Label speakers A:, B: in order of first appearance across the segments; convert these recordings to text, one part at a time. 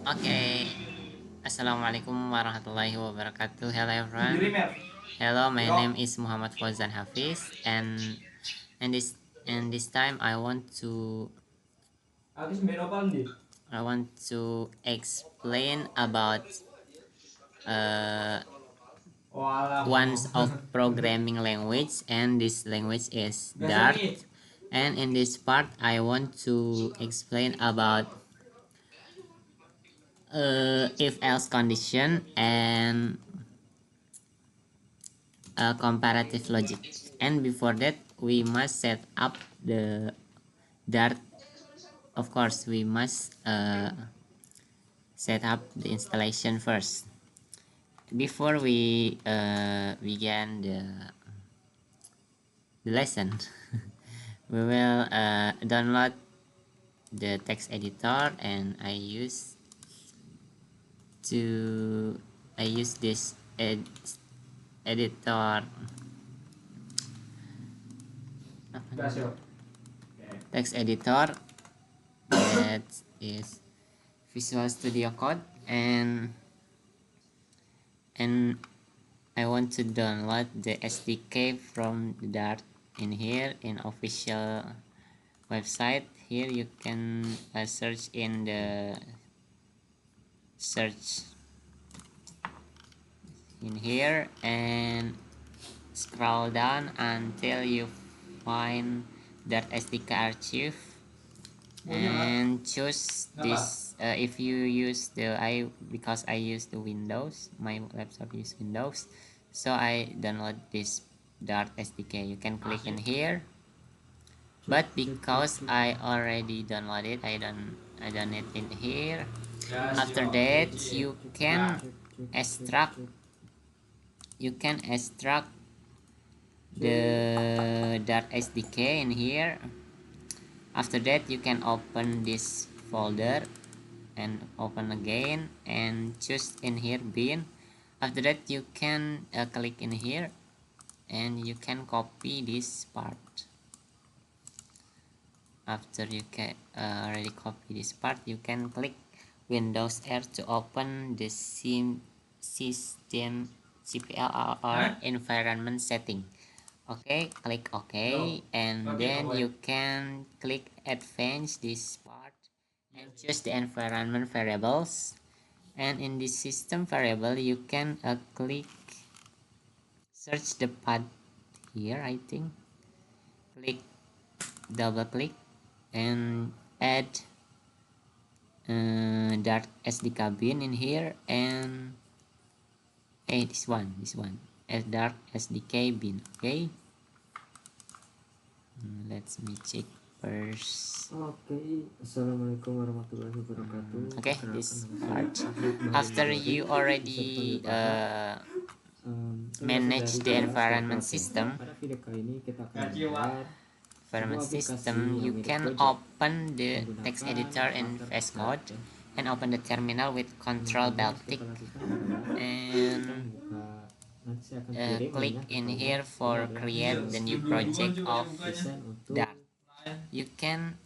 A: Okay. Assalamualaikum warahmatullahi wabarakatuh. Hello everyone. Hello, my name is Muhammad Fauzan Hafiz, and this time I want to explain about uh, one of programming language, and this language is Dart. And in this part, I want to explain about if else condition and comparative logic. And before that, we must set up the Dart. Of course, we must set up the installation first. Before we begin the lesson, we will download the text editor, and to I use this editor text editor that is Visual Studio Code, and I want to download the SDK from the Dart in here in official website. Here you can search in the search in here and scroll down until you find Dart SDK archive and choose this. If you use because I use the Windows, my laptop use Windows, so I download this Dart SDK. You can click in here, but because I already downloaded, I done it in here. After that, you can extract the Dart SDK in here. After that, you can open this folder and open again and choose in here bin. After that, you can click in here and you can copy this part. After you can already copy this part, you can click Windows R to open the system CPL or environment setting. Okay, click OK, and then you can click advance this part and choose the environment variables. And in the system variable, you can click search the path here. I think double click and add Dart SDK bin in here, and this one Dart SDK bin. Okay, let's me check first.
B: Assalamualaikum warahmatullahi wabarakatuh.
A: Okay, this part. After you already manage the environment system, you can open the text editor in VS Code and open the terminal with Control Baltic and click in here for create the new project of Dart. You can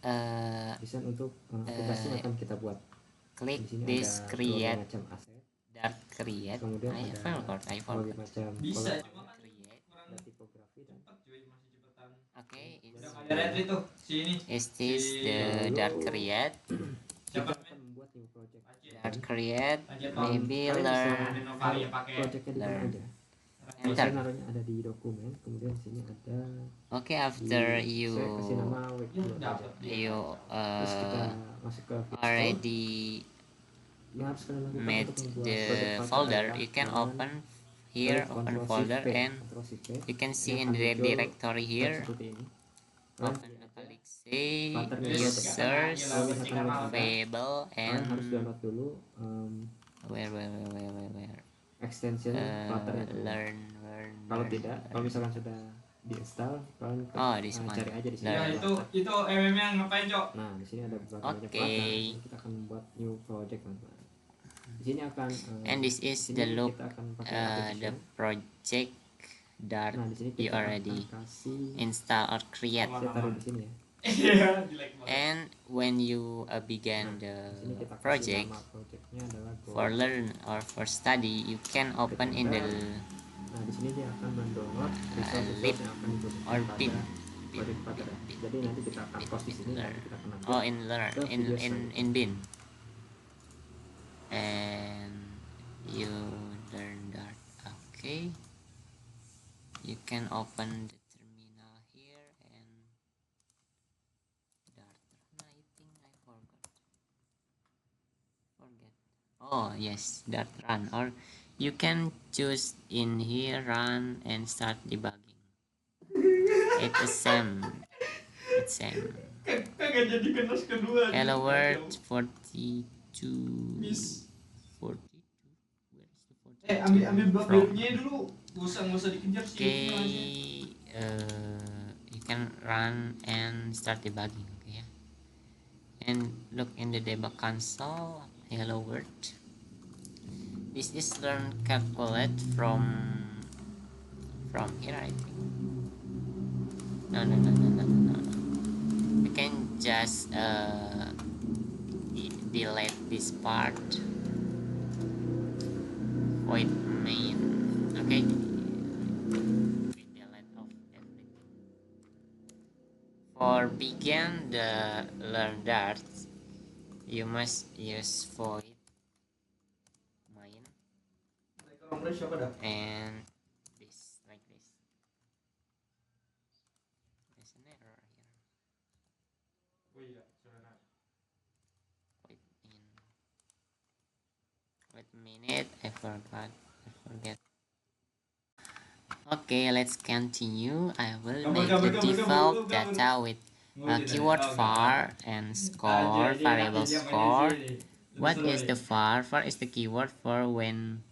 A: click this create Dart create. I forgot. Okay, is this the Dart create? Dart create, maybe learn enter.
B: Ada di dokumen, kemudian sini ada.
A: Okay, after you already made the folder, you can open here, open folder, and you can see in the directory here. Open click C, users, variable, and where
B: Extension
A: learn.
B: Kalau tidak, kalau misalkan sudah diinstal, kalian
A: this one.
B: cari aja di sini.
C: Ya itu MM-nya ngapain, Cok?
B: Nah, di sini ada beberapa banyak platform. Kita akan membuat new project, teman-teman. Di sini akan
A: and this is the look the project that you already install or create.
B: Saya taruh di sini ya.
A: And when you begin the project, for learn or for study, you can open in the
B: Nah, di sini dia akan mendownload
A: lib
B: resource yang akan digunakan
A: or
B: pada
A: bib
B: project pada. Jadi nanti kita akan post di sini, nanti kita akan upload
A: oh in learn
B: ke video selanjutnya.
A: in bin, and you learn that. Okay, you can open the terminal here and Dart. I think I forget. Oh yes, Dart run, or you can choose in here run and start debugging. It's the same. It's same.
C: Kagak jadi kenas kedua.
A: Hello world 42.
C: Miss.
A: 42. Where is the 42?
C: Ambil
A: from?
C: babnya dulu. Gak usah dikejar sih.
A: Okay, you can run and start debugging. Okay, yeah. And look in the debug console. Hello world. This is learn calculate from here, I think. No. You can just delete this part. Void main. Okay. We delete of everything. For begin the learn Dart, you must use void main and this like this. There's an error here. Wait a minute, I forget. Okay, let's continue. I will make the default data with keyword var and score, variable score. What is the var? Var is the keyword for when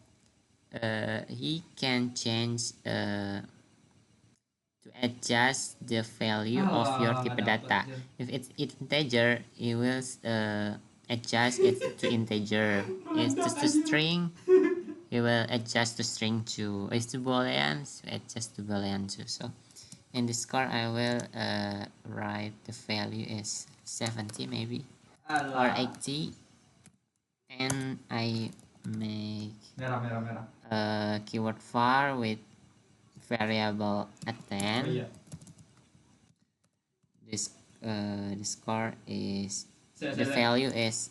A: he can change to adjust the value of your type data. If it's integer, it will adjust it to integer. If it's to string, it will adjust to string too. It's to boolean, so adjust to boolean too. So in the score, I will write the value is 70 maybe or 80, and I make
C: merah.
A: Keyword var with variable attend. This the score is the value is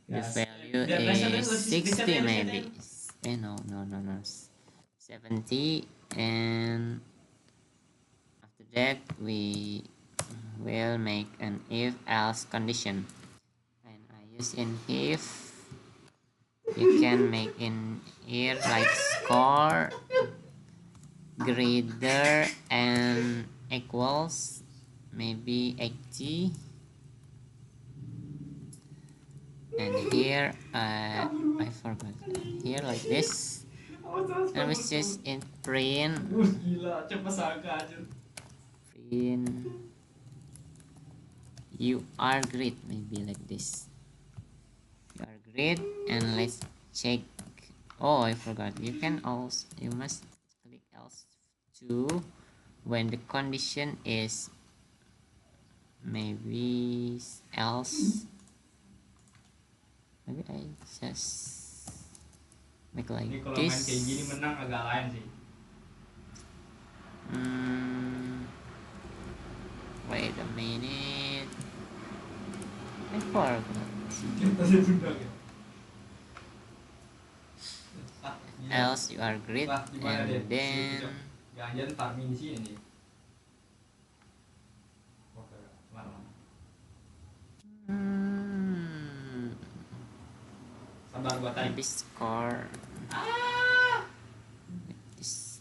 A: the value is 60 maybe. No 70, and after that we will make an if else condition, and I use in if. You can make in here like score greater and equals maybe 80, and here I forgot, here like this, and we just in print you are great, maybe like this. You are great, and let's check. Oh, I forgot. You must click else too when the condition is maybe else. Maybe I just make like
C: Ini kalau
A: this.
C: main kayak gini menang agak lain sih.
A: Wait a minute. I forgot. Else you are great, and then
C: jangan farming di sini nih. Sabar buat tadi.
A: maybe score this.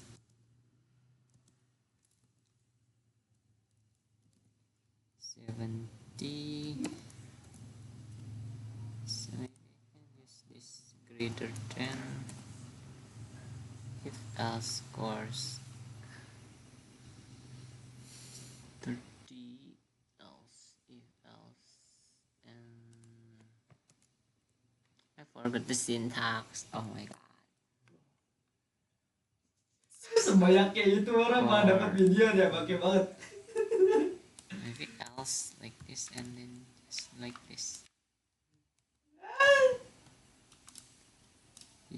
A: So I can use this greater than if else scores 30 else if else, and I forgot the syntax. Oh my god.
C: Sebanyak kayak itu orang mah dapat video dia pakai banget.
A: Maybe else like this and then just like this.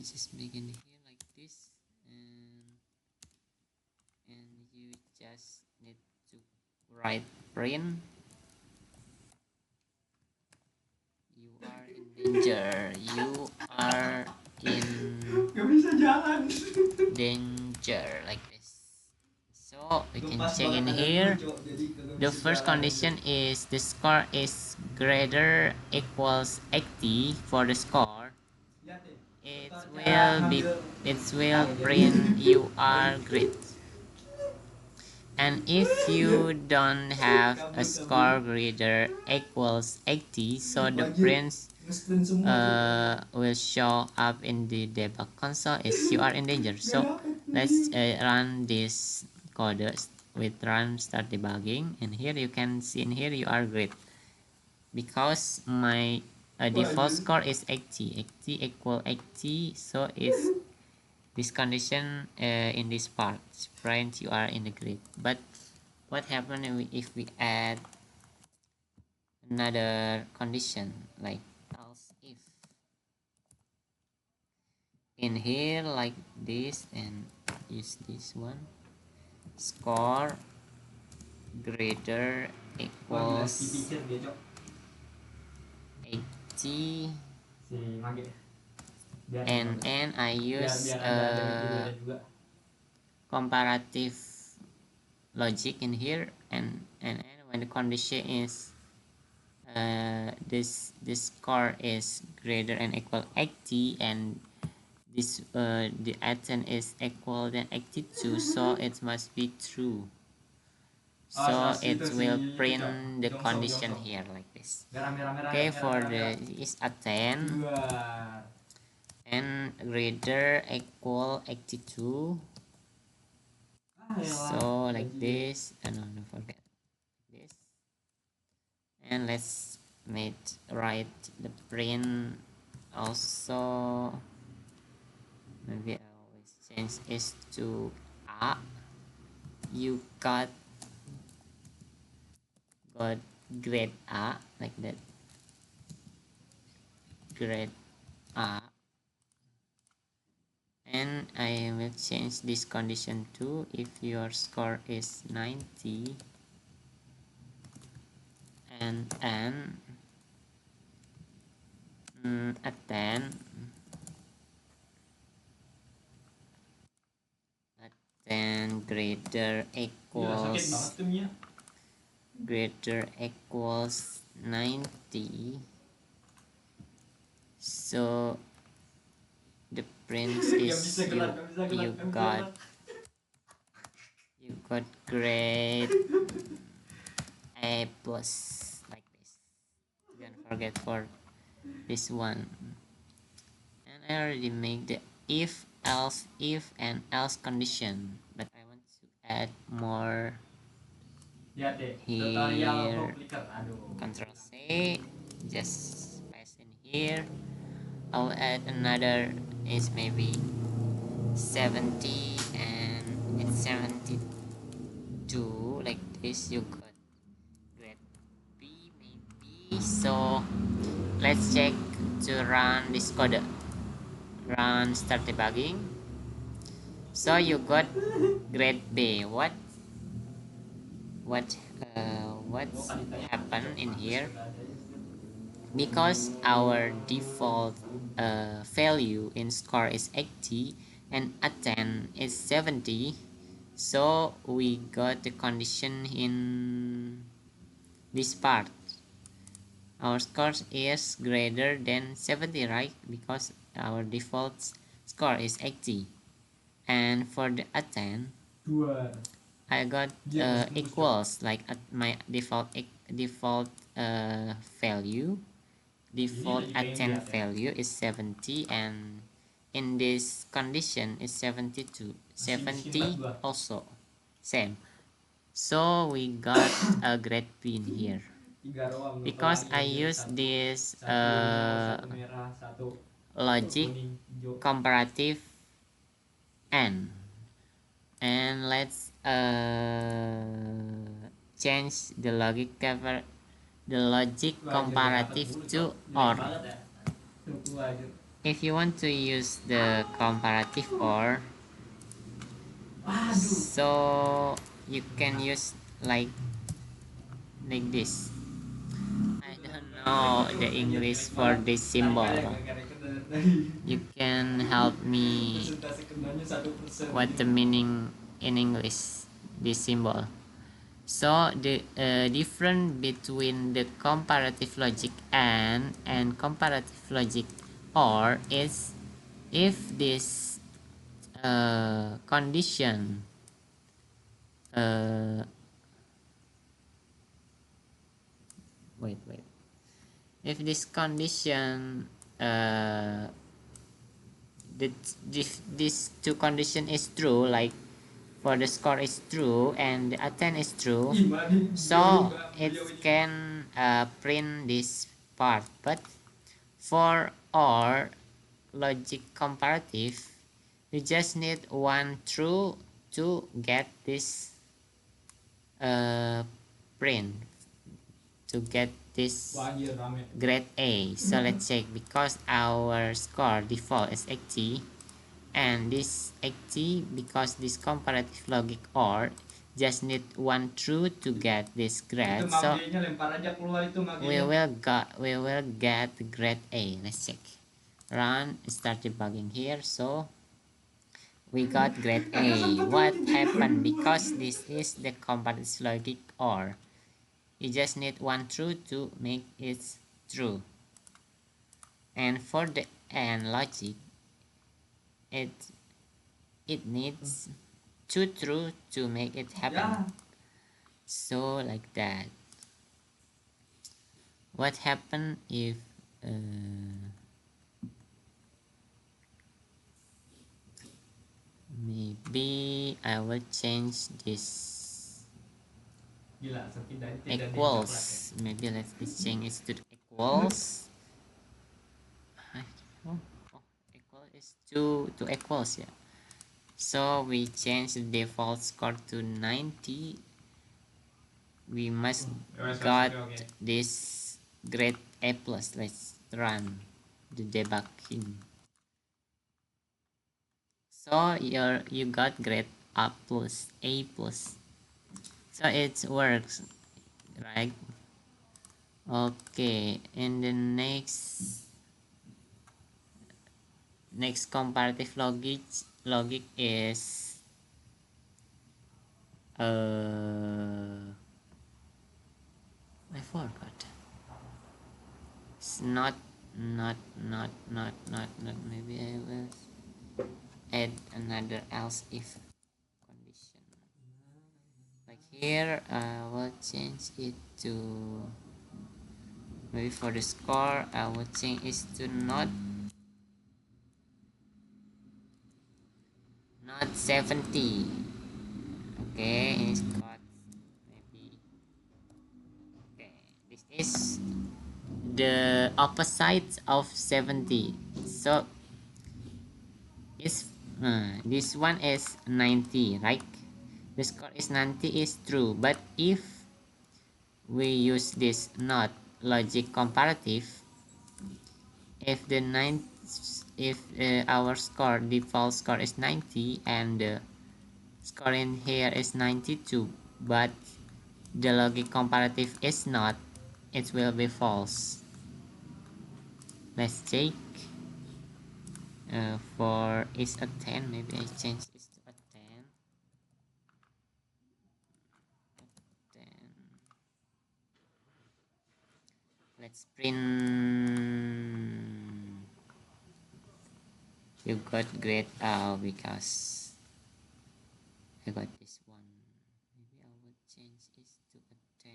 A: just begin here like this, and you just need to write print. You are in danger. You are in
C: Gak bisa jalan.
A: danger like this. So we can
C: Lepas
A: check in
C: banget
A: here.
C: tangan gue, Cok. Jadi kagak
A: The
C: bisa
A: first
C: jalan.
A: condition is the score is greater equals 80 for the score.
C: Lihat deh.
A: It
C: Cara
A: will be
C: ngambil-
A: it will print you are great. And if you don't have a score greater equals 80, so the prints
C: Nge-sprint semua, Cok.
A: will show up in the debug console is you are in danger. So let's run this code with run start debugging, and here you can see in here you are great because my default score is 80 equal 80, so it's this condition in this part print you are in the grid. But what happens if we add another condition like else if in here like this, and use this one, score greater equals
C: Dipikir dia, Cok.
A: 80
B: Si Mage. Biar
A: and I use
B: biar ada metodenya juga.
A: comparative logic in here, and when the condition is this score is greater and equal 80, and this the item is equal than 82, so it must be true. So it will print the condition here like this. Okay, for the is a 10
C: Dua.
A: and greater equal 82. So like this, and no, don't forget this. And let's write the print also. Maybe I always change is to A. You got grade A like that. Grade A. And I will change this condition to if your score is 90 and a 10 greater equals 90, so the print is you got grade A plus like this. Don't forget for this one. And I already made the if and else condition, but I want to add more here. Control C, just paste in here. I'll add another is maybe 70 and it's 72 like this. You got grade B maybe. So let's check to run this code. Run start debugging. So you got grade B. What's happened in here? Because our default value in score is 80 and a 10 is 70, so we got the condition in this part. Our score is greater than 70, right? Because our default score is 80. And for the a 10, I got equals like my default value. Default a10 value is 70, and in this condition is 72, 70 also same. So we got a grade B in here because I use this logic comparative and let's change the logic comparative to OR. if you want to use the comparative OR, so you can use like this. I don't know the English for this symbol. You can help me
C: Persentase kenanya 1%.
A: what the meaning in English this symbol. So the difference between the comparative logic and comparative logic OR is if this condition uh, wait, if this condition uh, this two condition is true, like for the score is true and the attend is true, so it can print this part. But for OR logic comparative, you just need one true to get this print, to get this grade A. So let's check, because our score default is 80 and this 80, because this comparative logic OR just need one true to get this grade, so we will get grade A. Let's check, run, start debugging here. So we got grade A. What happened? Because this is the comparative logic OR, you just need one true to make it true. And for the AND logic, it needs two true to make it happen. So like that. What happen if maybe I will change this equals. Maybe let's change it to equals. Oh, equal is to equals, yeah. So we change the default score to 90. We must got this grade A plus. Let's run the debugging. So you got grade A plus, A plus. So it works, right? Okay, and the next comparative logic is I forgot. It's not. Maybe I will add another else if condition. Like here, I will change it to, maybe for the score, I will change it to not 70. Okay, it's got maybe. Okay, this is the opposite of 70. So is this one is 90, right? The score is 90 is true, but if we use this not logic comparative, if the 9 if our score default score is 90 and the score in here is 92, but the logic comparative is not, it will be false. Let's take for is a 10, maybe I change this to a 10. Let's print you got grade A because I got this one. Maybe I would change this to a 10.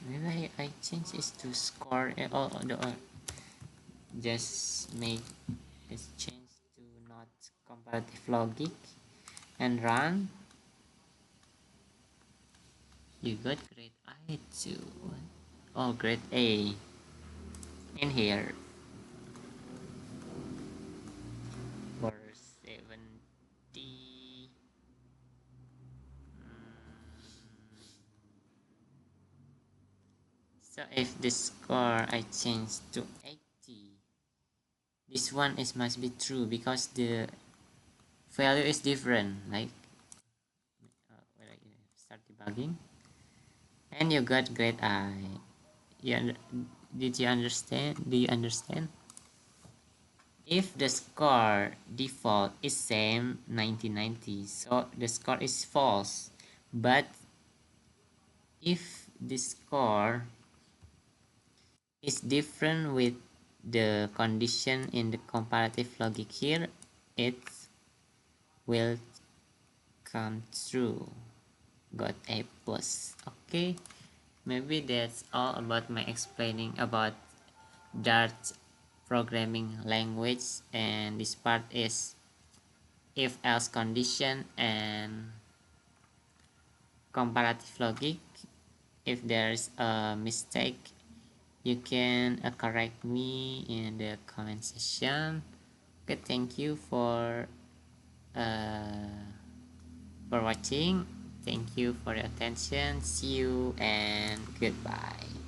A: Maybe I change this to score. Just make this change to not comparative logic and run. You got grade I too. Oh, grade A in here for 70. So if the score I change to 80, this one is must be true because the value is different. Like when I start debugging, and you got grade I. Did you understand? Do you understand? If the score default is same 1990, so the score is false. But if the score is different with the condition in the comparative logic here, it will come true. Got A plus. Okay, maybe that's all about my explaining about Dart programming language, and this part is if else condition and comparative logic. If there's a mistake, you can correct me in the comment section. Okay, thank you for watching. Thank you for your attention. See you and goodbye.